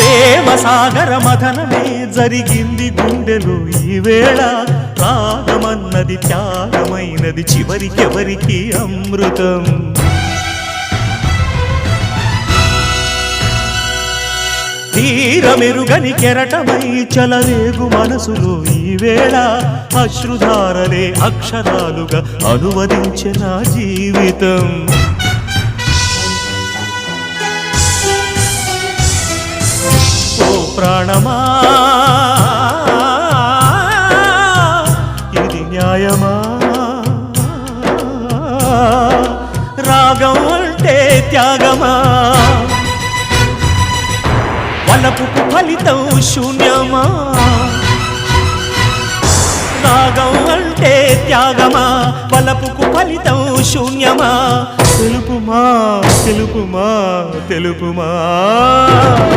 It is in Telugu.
ప్రేమ సాగర మథనమే జరిగింది గుండెలో ఈవేళ రాగమన్నది త్యాగమైనది చివరికెవరికి అమృతం తీరమెరుగని కెరటమై చలరేగు మనసులో ఈవేళ అశ్రుధారలే అక్షరాలుగా అనువదించిన జీవితం ఓ ప్రాణమా ఇది న్యాయమా రాగం అంటే త్యాగమా వలపుకు ఫలితం శూన్యమా రాగం అంటే త్యాగమా వలపుకు ఫలితం శూన్యమా తెలుపుమా తెలుపుమా తెలుపుమా